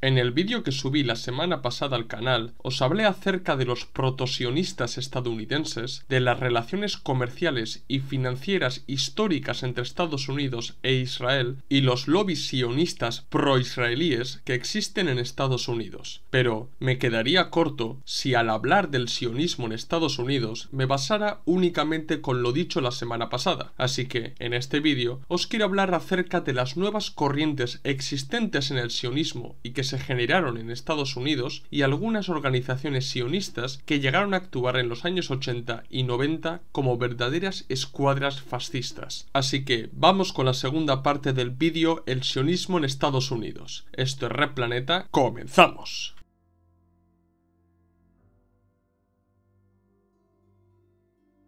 En el vídeo que subí la semana pasada al canal, os hablé acerca de los protosionistas estadounidenses, de las relaciones comerciales y financieras históricas entre Estados Unidos e Israel y los lobbies sionistas pro-israelíes que existen en Estados Unidos. Pero me quedaría corto si al hablar del sionismo en Estados Unidos me basara únicamente con lo dicho la semana pasada, así que en este vídeo os quiero hablar acerca de las nuevas corrientes existentes en el sionismo y que se generaron en Estados Unidos y algunas organizaciones sionistas que llegaron a actuar en los años 80 y 90 como verdaderas escuadras fascistas. Así que vamos con la segunda parte del vídeo, el sionismo en Estados Unidos. Esto es Red Planeta, ¡comenzamos!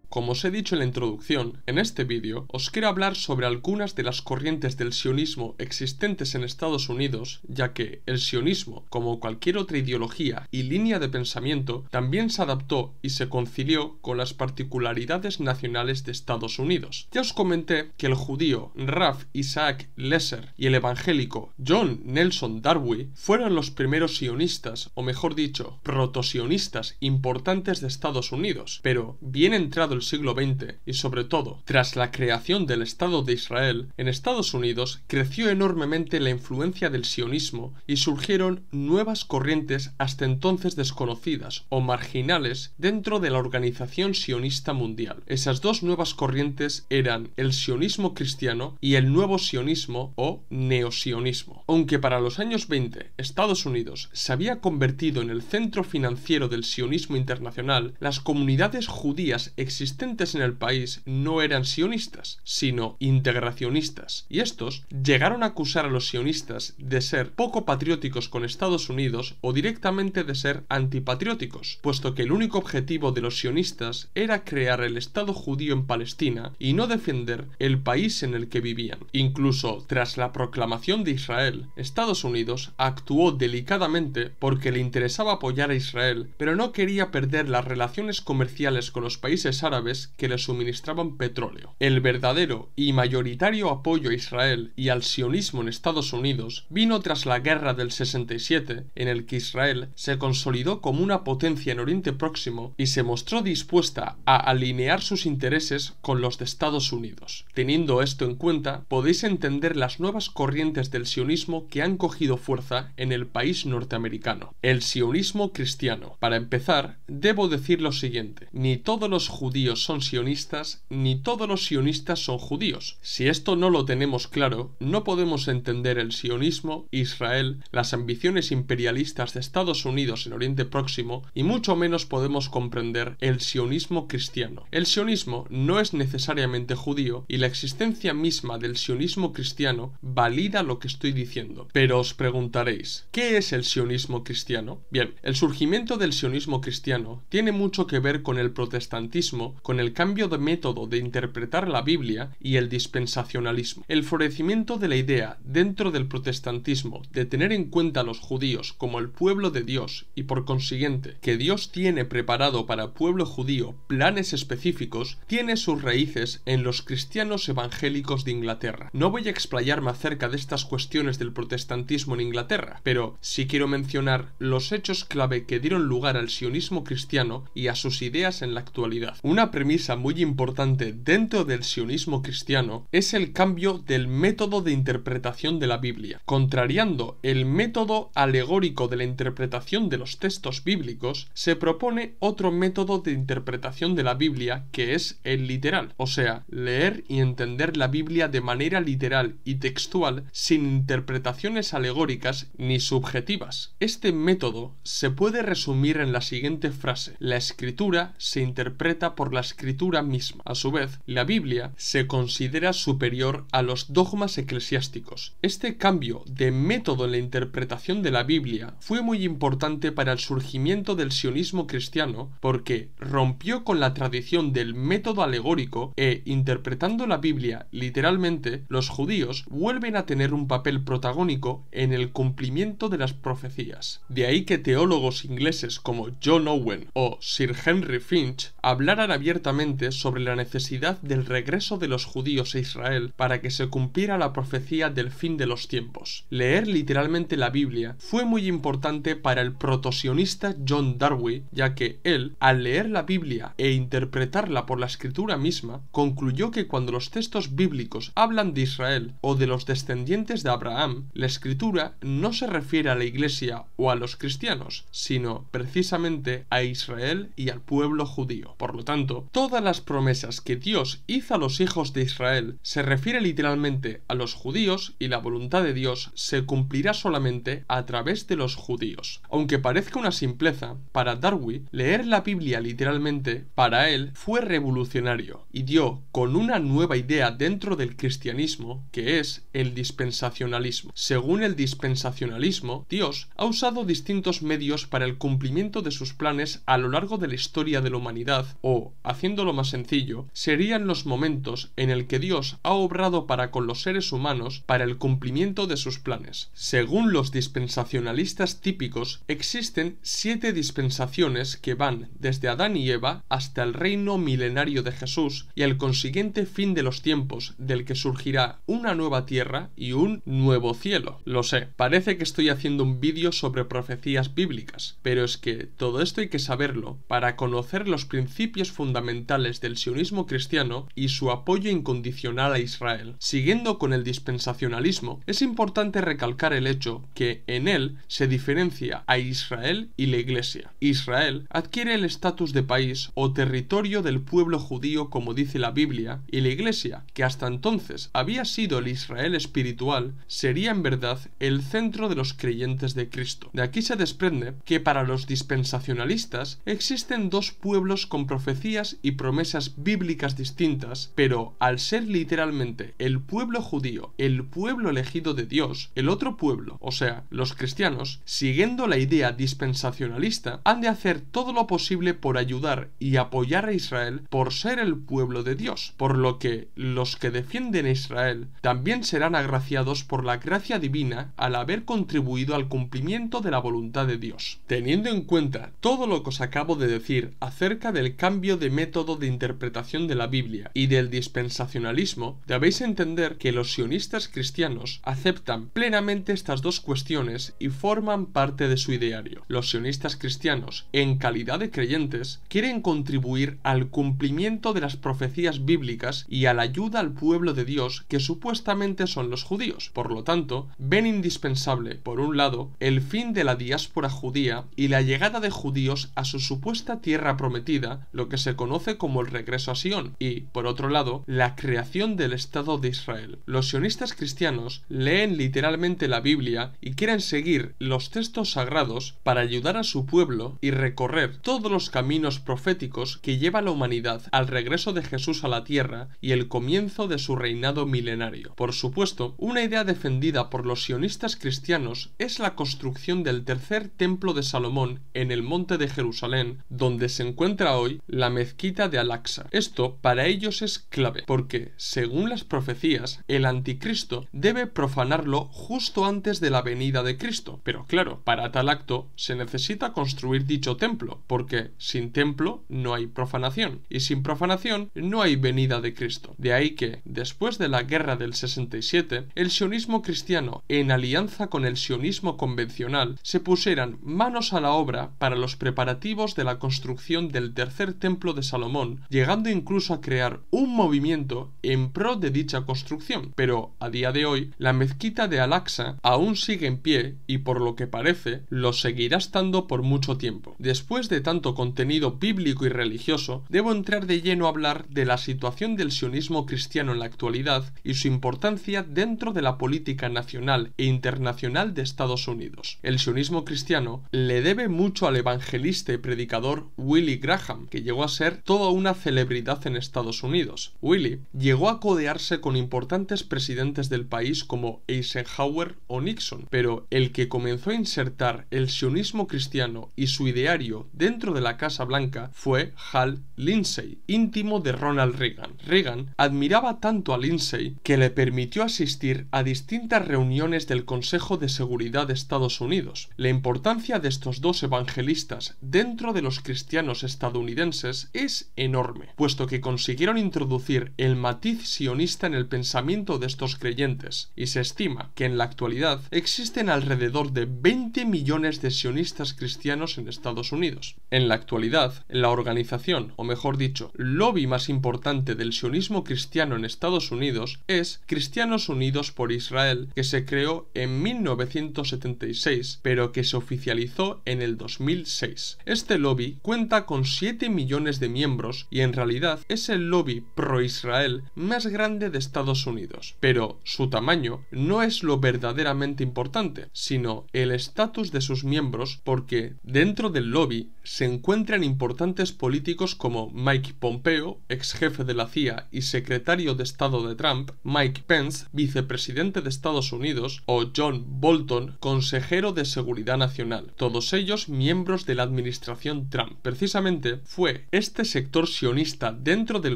Como os he dicho en la introducción, en este vídeo os quiero hablar sobre algunas de las corrientes del sionismo existentes en Estados Unidos, ya que el sionismo, como cualquier otra ideología y línea de pensamiento, también se adaptó y se concilió con las particularidades nacionales de Estados Unidos. Ya os comenté que el judío Rav Isaac Lesser y el evangélico John Nelson Darby fueron los primeros sionistas, o mejor dicho, protosionistas importantes de Estados Unidos, pero bien entrado el siglo XX y sobre todo tras la creación del Estado de Israel, en Estados Unidos creció enormemente la influencia del sionismo y surgieron nuevas corrientes hasta entonces desconocidas o marginales dentro de la organización sionista mundial. Esas dos nuevas corrientes eran el sionismo cristiano y el nuevo sionismo o neosionismo. Aunque para los años 20 Estados Unidos se había convertido en el centro financiero del sionismo internacional, las comunidades judías existentes en el país no eran sionistas, sino integracionistas, y estos llegaron a acusar a los sionistas de ser poco patrióticos con Estados Unidos o directamente de ser antipatrióticos, puesto que el único objetivo de los sionistas era crear el Estado judío en Palestina y no defender el país en el que vivían. Incluso tras la proclamación de Israel, Estados Unidos actuó delicadamente porque le interesaba apoyar a Israel, pero no quería perder las relaciones comerciales con los países árabes que le suministraban petróleo. El verdadero y mayoritario apoyo a Israel y al sionismo en Estados Unidos vino tras la guerra del 67, en el que Israel se consolidó como una potencia en Oriente Próximo y se mostró dispuesta a alinear sus intereses con los de Estados Unidos. Teniendo esto en cuenta, podéis entender las nuevas corrientes del sionismo que han cogido fuerza en el país norteamericano. El sionismo cristiano. Para empezar, debo decir lo siguiente: ni todos los judíos son sionistas, ni todos los sionistas son judíos. Si esto no lo tenemos claro, no podemos entender el sionismo, Israel, las ambiciones imperialistas de Estados Unidos en Oriente Próximo, y mucho menos podemos comprender el sionismo cristiano. El sionismo no es necesariamente judío, y la existencia misma del sionismo cristiano valida lo que estoy diciendo. Pero os preguntaréis, ¿qué es el sionismo cristiano? Bien, el surgimiento del sionismo cristiano tiene mucho que ver con el protestantismo, con el cambio de método de interpretar la Biblia y el dispensacionalismo. El florecimiento de la idea dentro del protestantismo de tener en cuenta a los judíos como el pueblo de Dios y por consiguiente que Dios tiene preparado para el pueblo judío planes específicos, tiene sus raíces en los cristianos evangélicos de Inglaterra. No voy a explayarme acerca de estas cuestiones del protestantismo en Inglaterra, pero sí quiero mencionar los hechos clave que dieron lugar al sionismo cristiano y a sus ideas en la actualidad. Una premisa muy importante dentro del sionismo cristiano es el cambio del método de interpretación de la Biblia. Contrariando el método alegórico de la interpretación de los textos bíblicos, se propone otro método de interpretación de la Biblia que es el literal, o sea, leer y entender la Biblia de manera literal y textual sin interpretaciones alegóricas ni subjetivas. Este método se puede resumir en la siguiente frase: la escritura se interpreta por la escritura misma. A su vez, la Biblia se considera superior a los dogmas eclesiásticos. Este cambio de método en la interpretación de la Biblia fue muy importante para el surgimiento del sionismo cristiano porque rompió con la tradición del método alegórico e, interpretando la Biblia literalmente, los judíos vuelven a tener un papel protagónico en el cumplimiento de las profecías. De ahí que teólogos ingleses como John Owen o Sir Henry Finch hablaran abiertamente sobre la necesidad del regreso de los judíos a Israel para que se cumpliera la profecía del fin de los tiempos. Leer literalmente la Biblia fue muy importante para el protosionista John Darby, ya que él, al leer la Biblia e interpretarla por la escritura misma, concluyó que cuando los textos bíblicos hablan de Israel o de los descendientes de Abraham, la escritura no se refiere a la Iglesia o a los cristianos, sino precisamente a Israel y al pueblo judío. Por lo tanto, todas las promesas que Dios hizo a los hijos de Israel se refiere literalmente a los judíos, y la voluntad de Dios se cumplirá solamente a través de los judíos. Aunque parezca una simpleza, para Darby, leer la Biblia literalmente, para él, fue revolucionario y dio con una nueva idea dentro del cristianismo, que es el dispensacionalismo. Según el dispensacionalismo, Dios ha usado distintos medios para el cumplimiento de sus planes a lo largo de la historia de la humanidad, o, haciéndolo más sencillo, serían los momentos en el que Dios ha obrado para con los seres humanos para el cumplimiento de sus planes. Según los dispensacionalistas típicos, existen 7 dispensaciones que van desde Adán y Eva hasta el reino milenario de Jesús y el consiguiente fin de los tiempos, del que surgirá una nueva tierra y un nuevo cielo. Lo sé, parece que estoy haciendo un vídeo sobre profecías bíblicas, pero es que todo esto hay que saberlo para conocer los principios fundamentales del sionismo cristiano y su apoyo incondicional a Israel. Siguiendo con el dispensacionalismo, es importante recalcar el hecho que en él se diferencia a Israel y la Iglesia. Israel adquiere el estatus de país o territorio del pueblo judío, como dice la Biblia, y la Iglesia, que hasta entonces había sido el Israel espiritual, sería en verdad el centro de los creyentes de Cristo. De aquí se desprende que para los dispensacionalistas existen dos pueblos con profecías y promesas bíblicas distintas, pero al ser literalmente el pueblo judío, el pueblo elegido de Dios, el otro pueblo, o sea, los cristianos, siguiendo la idea dispensacionalista, han de hacer todo lo posible por ayudar y apoyar a Israel por ser el pueblo de Dios, por lo que los que defienden a Israel también serán agraciados por la gracia divina al haber contribuido al cumplimiento de la voluntad de Dios. Teniendo en cuenta todo lo que os acabo de decir acerca del cambio de método de interpretación de la Biblia y del dispensacionalismo, debéis entender que los sionistas cristianos aceptan plenamente estas dos cuestiones y forman parte de su ideario. Los sionistas cristianos, en calidad de creyentes, quieren contribuir al cumplimiento de las profecías bíblicas y a la ayuda al pueblo de Dios, que supuestamente son los judíos. Por lo tanto, ven indispensable, por un lado, el fin de la diáspora judía y la llegada de judíos a su supuesta tierra prometida, lo que se conoce como el regreso a Sion, y, por otro lado, la creación del Estado de Israel. Los sionistas cristianos leen literalmente la Biblia y quieren seguir los textos sagrados para ayudar a su pueblo y recorrer todos los caminos proféticos que lleva a la humanidad al regreso de Jesús a la tierra y el comienzo de su reinado milenario. Por supuesto, una idea defendida por los sionistas cristianos es la construcción del tercer templo de Salomón en el monte de Jerusalén, donde se encuentra hoy la mezquita de Al-Aqsa. Esto para ellos es clave, porque, según las profecías, el anticristo debe profanarlo justo antes de la venida de Cristo. Pero claro, para tal acto se necesita construir dicho templo, porque sin templo no hay profanación, y sin profanación no hay venida de Cristo. De ahí que, después de la guerra del 67, el sionismo cristiano, en alianza con el sionismo convencional, se pusieran manos a la obra para los preparativos de la construcción del tercer templo de Salomón, llegando incluso a crear un movimiento en pro de dicha construcción. Pero a día de hoy, la mezquita de Al-Aqsa aún sigue en pie y, por lo que parece, lo seguirá estando por mucho tiempo. Después de tanto contenido bíblico y religioso, debo entrar de lleno a hablar de la situación del sionismo cristiano en la actualidad y su importancia dentro de la política nacional e internacional de Estados Unidos. El sionismo cristiano le debe mucho al evangelista y predicador Willie Graham, que llegó a ser toda una celebridad en Estados Unidos. Willie llegó a codearse con importantes presidentes del país como Eisenhower o Nixon, pero el que comenzó a insertar el sionismo cristiano y su ideario dentro de la Casa Blanca fue Hal Lindsey, íntimo de Ronald Reagan. Reagan admiraba tanto a Lindsey que le permitió asistir a distintas reuniones del Consejo de Seguridad de Estados Unidos. La importancia de estos dos evangelistas dentro de los cristianos estadounidenses es enorme, puesto que consiguieron introducir el matiz sionista en el pensamiento de estos creyentes, y se estima que en la actualidad existen alrededor de 20 millones de sionistas cristianos en Estados Unidos. En la actualidad, la organización, o mejor dicho, lobby más importante del sionismo cristiano en Estados Unidos es Cristianos Unidos por Israel, que se creó en 1976, pero que se oficializó en el 2006. Este lobby cuenta con 7 millones de miembros y en realidad es el lobby pro-Israel más grande de Estados Unidos. Pero su tamaño no es lo verdaderamente importante, sino el estatus de sus miembros, porque dentro del lobby se encuentran importantes políticos como Mike Pompeo, ex jefe de la CIA y secretario de Estado de Trump, Mike Pence, vicepresidente de Estados Unidos, o John Bolton, consejero de Seguridad Nacional, todos ellos miembros de la administración Trump. Precisamente fue este sector sionista dentro del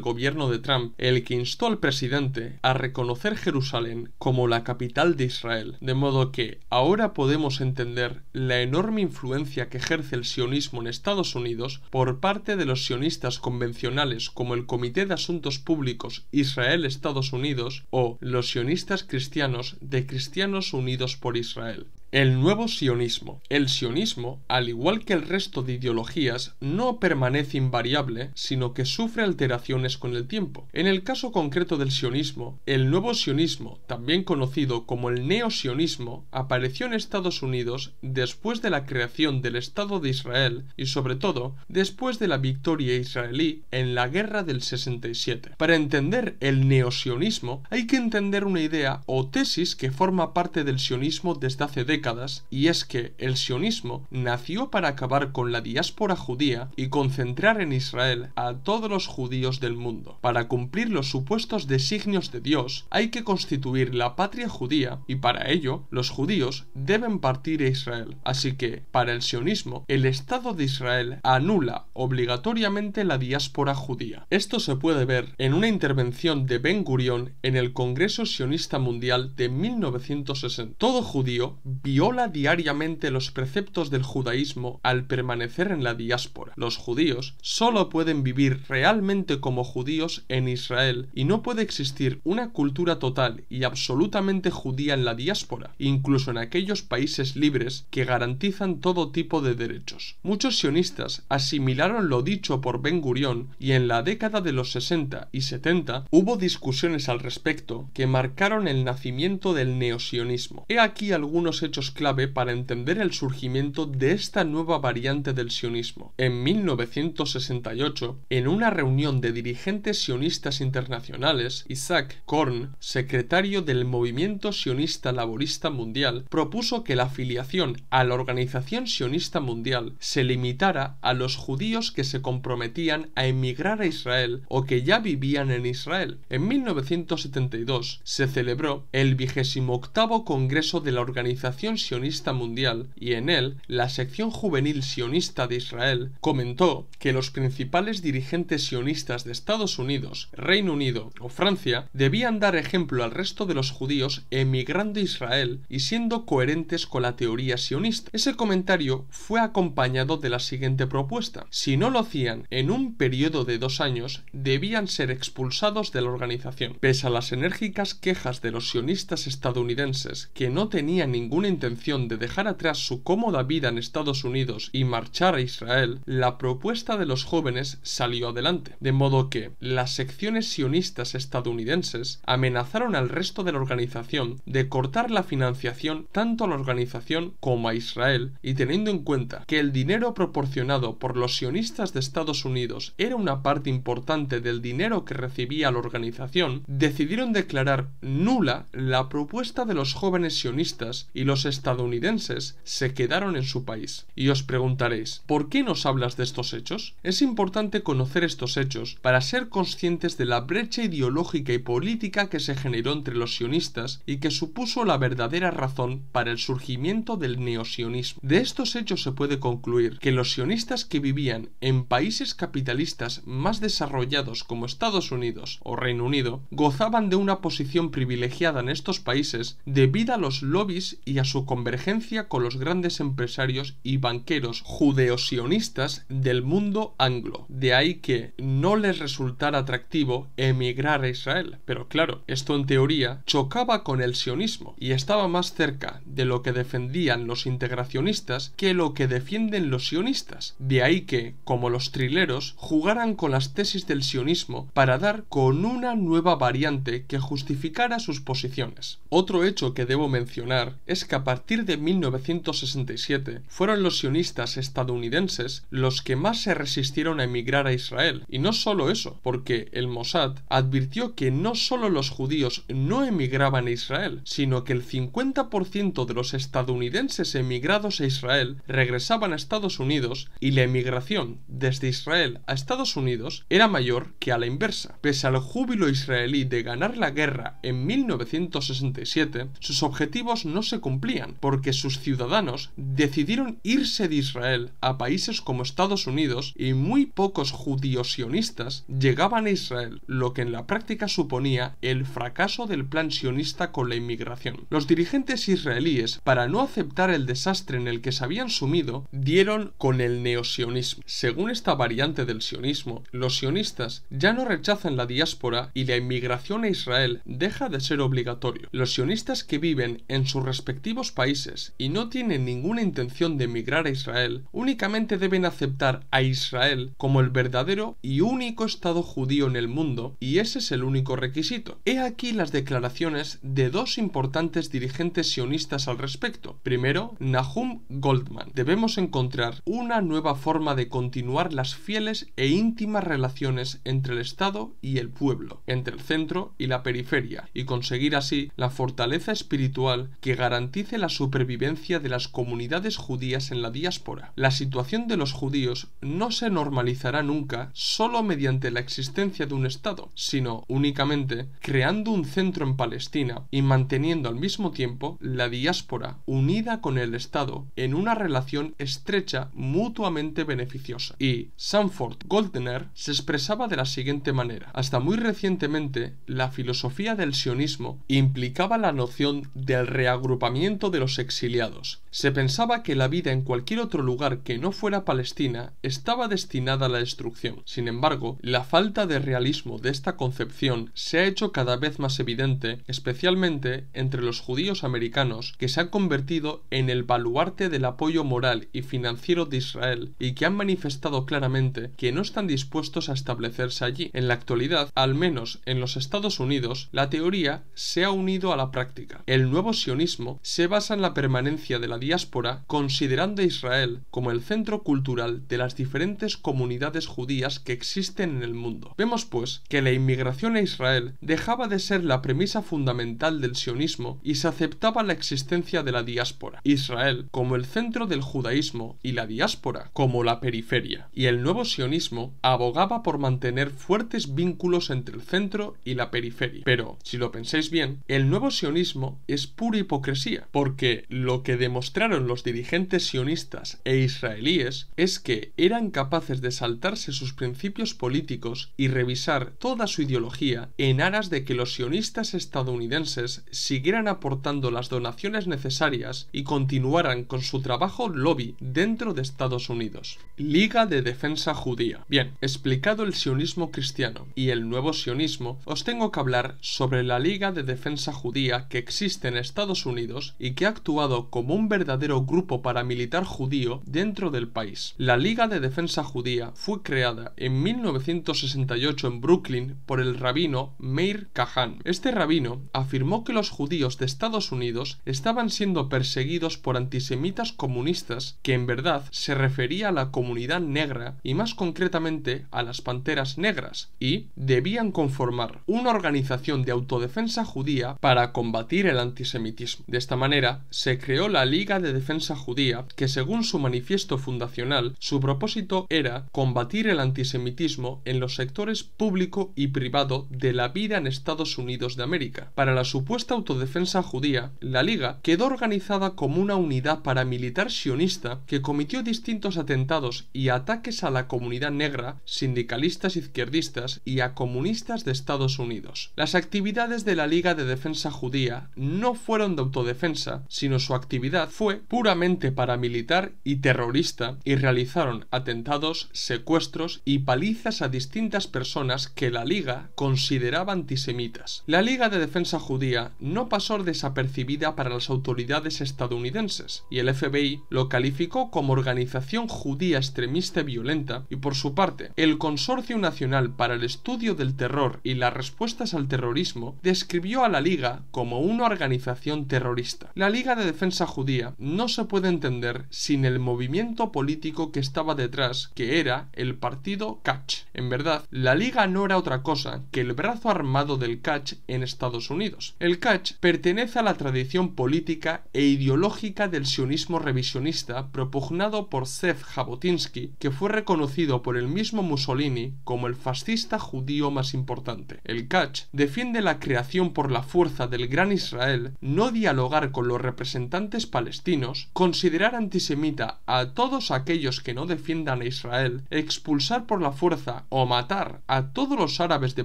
gobierno de Trump el que instó al presidente a reconocer Jerusalén como la capital de Israel, de modo que ahora podemos entender la enorme influencia que ejerce el sionismo en Estados Unidos por parte de los sionistas convencionales como el Comité de Asuntos Públicos Israel-Estados Unidos o los sionistas cristianos de Cristianos Unidos por Israel. El nuevo sionismo. El sionismo, al igual que el resto de ideologías, no permanece invariable, sino que sufre alteraciones con el tiempo. En el caso concreto del sionismo, el nuevo sionismo, también conocido como el neosionismo, apareció en Estados Unidos después de la creación del Estado de Israel y sobre todo después de la victoria israelí en la Guerra del 67. Para entender el neosionismo hay que entender una idea o tesis que forma parte del sionismo desde hace décadas, y es que el sionismo nació para acabar con la diáspora judía y concentrar en Israel a todos los judíos del mundo. Para cumplir los supuestos designios de Dios hay que constituir la patria judía y para ello los judíos deben partir a Israel. Así que, para el sionismo, el Estado de Israel anula obligatoriamente la diáspora judía. Esto se puede ver en una intervención de Ben Gurión en el Congreso Sionista Mundial de 1960. Todo judío viola diariamente los preceptos del judaísmo al permanecer en la diáspora. Los judíos solo pueden vivir realmente como judíos en Israel y no puede existir una cultura total y absolutamente judía en la diáspora, incluso en aquellos países libres que garantizan todo tipo de derechos. Muchos sionistas asimilaron lo dicho por Ben Gurión y en la década de los 60 y 70 hubo discusiones al respecto que marcaron el nacimiento del neosionismo. He aquí algunos hechos clave para entender el surgimiento de esta nueva variante del sionismo. En 1968, en una reunión de dirigentes sionistas internacionales, Isaac Korn, secretario del Movimiento Sionista Laborista Mundial, propuso que la afiliación a la Organización Sionista Mundial se limitara a los judíos que se comprometían a emigrar a Israel o que ya vivían en Israel. En 1972 se celebró el 28º Congreso de la Organización Sionista Mundial y en él la sección juvenil sionista de Israel comentó que los principales dirigentes sionistas de Estados Unidos, Reino Unido o Francia debían dar ejemplo al resto de los judíos emigrando a Israel y siendo coherentes con la teoría sionista. Ese comentario fue acompañado de la siguiente propuesta: si no lo hacían en un periodo de 2 años, debían ser expulsados de la organización. Pese a las enérgicas quejas de los sionistas estadounidenses que no tenían ninguna intención de dejar atrás su cómoda vida en Estados Unidos y marchar a Israel, la propuesta de los jóvenes salió adelante, de modo que las secciones sionistas estadounidenses amenazaron al resto de la organización de cortar la financiación tanto a la organización como a Israel, y teniendo en cuenta que el dinero proporcionado por los sionistas de Estados Unidos era una parte importante del dinero que recibía la organización, decidieron declarar nula la propuesta de los jóvenes sionistas y los estadounidenses se quedaron en su país. Y os preguntaréis, ¿por qué nos hablas de estos hechos? Es importante conocer estos hechos para ser conscientes de la brecha ideológica y política que se generó entre los sionistas y que supuso la verdadera razón para el surgimiento del neosionismo. De estos hechos se puede concluir que los sionistas que vivían en países capitalistas más desarrollados como Estados Unidos o Reino Unido gozaban de una posición privilegiada en estos países debido a los lobbies y a su su convergencia con los grandes empresarios y banqueros judeo-sionistas del mundo anglo. De ahí que no les resultara atractivo emigrar a Israel. Pero claro, esto en teoría chocaba con el sionismo y estaba más cerca de lo que defendían los integracionistas que lo que defienden los sionistas. De ahí que, como los trileros, jugaran con las tesis del sionismo para dar con una nueva variante que justificara sus posiciones. Otro hecho que debo mencionar es que a partir de 1967 fueron los sionistas estadounidenses los que más se resistieron a emigrar a Israel. Y no solo eso, porque el Mossad advirtió que no solo los judíos no emigraban a Israel, sino que el 50% de los estadounidenses emigrados a Israel regresaban a Estados Unidos y la emigración desde Israel a Estados Unidos era mayor que a la inversa. Pese al júbilo israelí de ganar la guerra en 1967, sus objetivos no se cumplían porque sus ciudadanos decidieron irse de Israel a países como Estados Unidos y muy pocos judíos sionistas llegaban a Israel, lo que en la práctica suponía el fracaso del plan sionista con la inmigración. Los dirigentes israelíes, para no aceptar el desastre en el que se habían sumido, dieron con el neosionismo. Según esta variante del sionismo, los sionistas ya no rechazan la diáspora y la inmigración a Israel deja de ser obligatorio. Los sionistas que viven en sus respectivos países y no tienen ninguna intención de emigrar a Israel, únicamente deben aceptar a Israel como el verdadero y único Estado judío en el mundo, y ese es el único requisito. He aquí las declaraciones de dos importantes dirigentes sionistas al respecto. Primero, Nahum Goldman. Debemos encontrar una nueva forma de continuar las fieles e íntimas relaciones entre el Estado y el pueblo, entre el centro y la periferia, y conseguir así la fortaleza espiritual que garantice la supervivencia de las comunidades judías en la diáspora. La situación de los judíos no se normalizará nunca solo mediante la existencia de un Estado, sino únicamente creando un centro en Palestina y manteniendo al mismo tiempo la diáspora unida con el Estado en una relación estrecha mutuamente beneficiosa. Y Sanford Goldner se expresaba de la siguiente manera: hasta muy recientemente la filosofía del sionismo implicaba la noción del reagrupamiento de los exiliados. Se pensaba que la vida en cualquier otro lugar que no fuera Palestina estaba destinada a la destrucción. Sin embargo, la falta de realismo de esta concepción se ha hecho cada vez más evidente, especialmente entre los judíos americanos, que se han convertido en el baluarte del apoyo moral y financiero de Israel y que han manifestado claramente que no están dispuestos a establecerse allí. En la actualidad, al menos en los Estados Unidos, la teoría se ha unido a la práctica. El nuevo sionismo se basa en la permanencia de la diáspora, considerando a Israel como el centro cultural de las diferentes comunidades judías que existen en el mundo. Vemos pues que la inmigración a Israel dejaba de ser la premisa fundamental del sionismo y se aceptaba la existencia de la diáspora, Israel como el centro del judaísmo y la diáspora como la periferia. Y el nuevo sionismo abogaba por mantener fuertes vínculos entre el centro y la periferia. Pero, si lo pensáis bien, el nuevo sionismo es pura hipocresía, porque lo que demostraron los dirigentes sionistas e israelíes es que eran capaces de saltarse sus principios políticos y revisar toda su ideología en aras de que los sionistas estadounidenses siguieran aportando las donaciones necesarias y continuaran con su trabajo lobby dentro de Estados Unidos. Liga de Defensa Judía. Bien, explicado el sionismo cristiano y el nuevo sionismo, os tengo que hablar sobre la Liga de Defensa Judía que existe en Estados Unidos y que ha actuado como un verdadero grupo paramilitar judío dentro del país. La Liga de Defensa Judía fue creada en 1968 en Brooklyn por el rabino Meir Kahane. Este rabino afirmó que los judíos de Estados Unidos estaban siendo perseguidos por antisemitas comunistas, que en verdad se refería a la comunidad negra y más concretamente a las Panteras Negras, y debían conformar una organización de autodefensa judía para combatir el antisemitismo. De esta manera se creó la Liga Liga de Defensa Judía, que según su manifiesto fundacional, su propósito era combatir el antisemitismo en los sectores público y privado de la vida en Estados Unidos de América. Para la supuesta autodefensa judía, la Liga quedó organizada como una unidad paramilitar sionista que cometió distintos atentados y ataques a la comunidad negra, sindicalistas izquierdistas y a comunistas de Estados Unidos. Las actividades de la Liga de Defensa Judía no fueron de autodefensa, sino su actividad fue puramente paramilitar y terrorista, y realizaron atentados, secuestros y palizas a distintas personas que la Liga consideraba antisemitas. La Liga de Defensa Judía no pasó desapercibida para las autoridades estadounidenses, y el FBI lo calificó como organización judía extremista y violenta, y por su parte, el Consorcio Nacional para el Estudio del Terror y las Respuestas al Terrorismo describió a la Liga como una organización terrorista. La Liga de Defensa Judía no se puede entender sin el movimiento político que estaba detrás, que era el partido Kach. En verdad, la Liga no era otra cosa que el brazo armado del Kach en Estados Unidos. El Kach pertenece a la tradición política e ideológica del sionismo revisionista propugnado por Zev Jabotinsky, que fue reconocido por el mismo Mussolini como el fascista judío más importante. El Kach defiende la creación por la fuerza del Gran Israel, no dialogar con los representantes palestinos, considerar antisemita a todos aquellos que no defiendan a Israel, expulsar por la fuerza o matar a todos los árabes de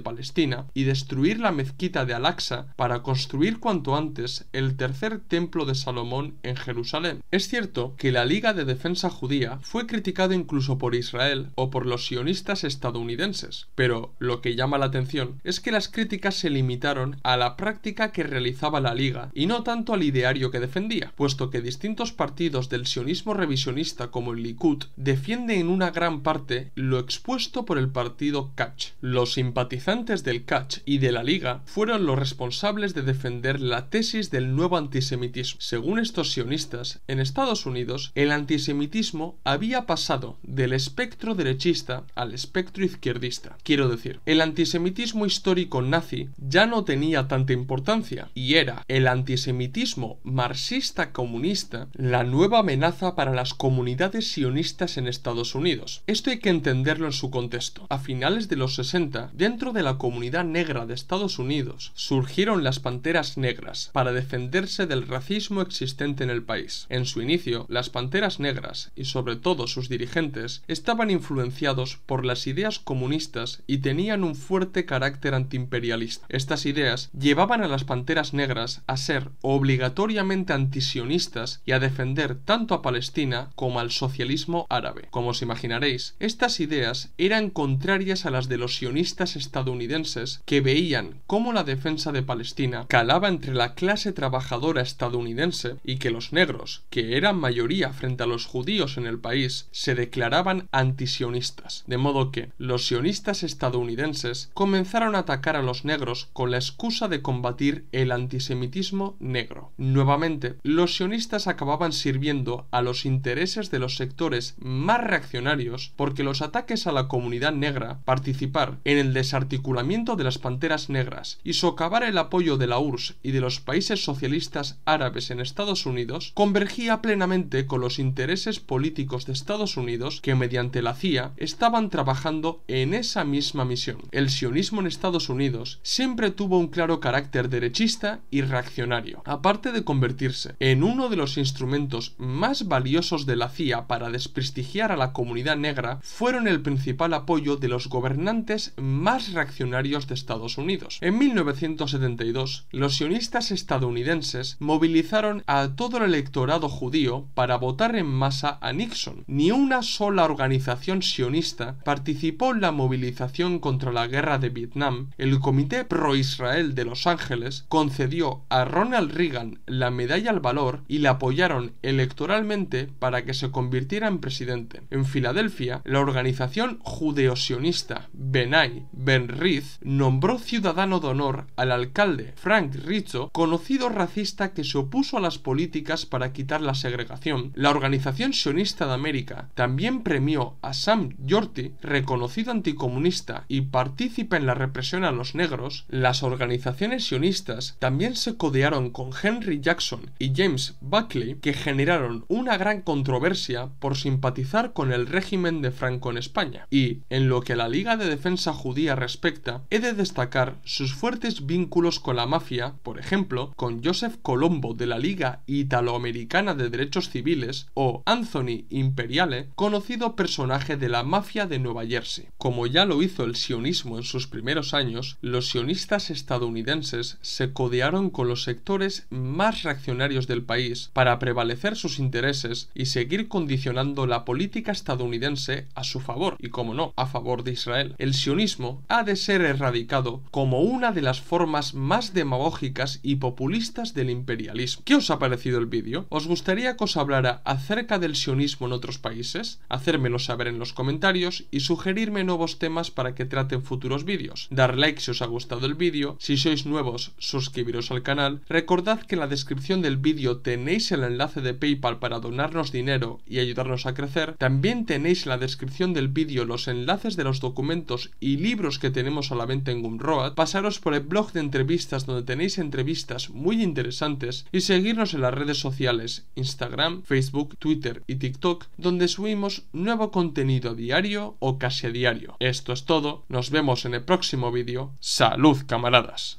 Palestina y destruir la mezquita de Al-Aqsa para construir cuanto antes el tercer templo de Salomón en Jerusalén. Es cierto que la Liga de Defensa Judía fue criticada incluso por Israel o por los sionistas estadounidenses, pero lo que llama la atención es que las críticas se limitaron a la práctica que realizaba la Liga y no tanto al ideario que defendía, puesto que distintos partidos del sionismo revisionista como el Likud defienden en una gran parte lo expuesto por el partido Kach. Los simpatizantes del Kach y de la Liga fueron los responsables de defender la tesis del nuevo antisemitismo. Según estos sionistas, en Estados Unidos el antisemitismo había pasado del espectro derechista al espectro izquierdista. Quiero decir, el antisemitismo histórico nazi ya no tenía tanta importancia y era el antisemitismo marxista-comunista la nueva amenaza para las comunidades sionistas en Estados Unidos. Esto hay que entenderlo en su contexto. A finales de los 60, dentro de la comunidad negra de Estados Unidos, surgieron las Panteras Negras para defenderse del racismo existente en el país. En su inicio, las Panteras Negras, y sobre todo sus dirigentes, estaban influenciados por las ideas comunistas y tenían un fuerte carácter antiimperialista. Estas ideas llevaban a las Panteras Negras a ser obligatoriamente antisionistas y a defender tanto a Palestina como al socialismo árabe. Como os imaginaréis, estas ideas eran contrarias a las de los sionistas estadounidenses, que veían cómo la defensa de Palestina calaba entre la clase trabajadora estadounidense y que los negros, que eran mayoría frente a los judíos en el país, se declaraban antisionistas. De modo que los sionistas estadounidenses comenzaron a atacar a los negros con la excusa de combatir el antisemitismo negro. Nuevamente, los sionistas acababan sirviendo a los intereses de los sectores más reaccionarios, porque los ataques a la comunidad negra, participar en el desarticulamiento de las Panteras Negras y socavar el apoyo de la URSS y de los países socialistas árabes en Estados Unidos, convergía plenamente con los intereses políticos de Estados Unidos, que mediante la CIA estaban trabajando en esa misma misión. El sionismo en Estados Unidos siempre tuvo un claro carácter derechista y reaccionario. Aparte de convertirse en uno de los instrumentos más valiosos de la CIA para desprestigiar a la comunidad negra, fueron el principal apoyo de los gobernantes más reaccionarios de Estados Unidos. En 1972, los sionistas estadounidenses movilizaron a todo el electorado judío para votar en masa a Nixon. Ni una sola organización sionista participó en la movilización contra la guerra de Vietnam. El Comité Pro-Israel de Los Ángeles concedió a Ronald Reagan la Medalla al Valor y le apoyaron electoralmente para que se convirtiera en presidente. En Filadelfia, la organización judeo-sionista B'nai B'rith nombró ciudadano de honor al alcalde Frank Rizzo, conocido racista que se opuso a las políticas para quitar la segregación. La Organización Sionista de América también premió a Sam Yorty, reconocido anticomunista y partícipe en la represión a los negros. Las organizaciones sionistas también se codearon con Henry Jackson y James Buckley que generaron una gran controversia por simpatizar con el régimen de Franco en España. Y, en lo que a la Liga de Defensa Judía respecta, he de destacar sus fuertes vínculos con la mafia, por ejemplo, con Joseph Colombo de la Liga Italoamericana de Derechos Civiles o Anthony Imperiale, conocido personaje de la mafia de Nueva Jersey. Como ya lo hizo el sionismo en sus primeros años, los sionistas estadounidenses se codearon con los sectores más reaccionarios del país para prevalecer sus intereses y seguir condicionando la política estadounidense a su favor y, como no, a favor de Israel. El sionismo ha de ser erradicado como una de las formas más demagógicas y populistas del imperialismo. ¿Qué os ha parecido el vídeo? ¿Os gustaría que os hablara acerca del sionismo en otros países? Hacérmelo saber en los comentarios y sugerirme nuevos temas para que trate en futuros vídeos. Dar like si os ha gustado el vídeo, si sois nuevos, suscribiros al canal. Recordad que en la descripción del vídeo tenéis el enlace de PayPal para donarnos dinero y ayudarnos a crecer. También tenéis en la descripción del vídeo los enlaces de los documentos y libros que tenemos a la venta en Gumroad. Pasaros por el blog de entrevistas donde tenéis entrevistas muy interesantes y seguirnos en las redes sociales Instagram, Facebook, Twitter y TikTok, donde subimos nuevo contenido diario o casi a diario. Esto es todo, nos vemos en el próximo vídeo. ¡Salud, camaradas!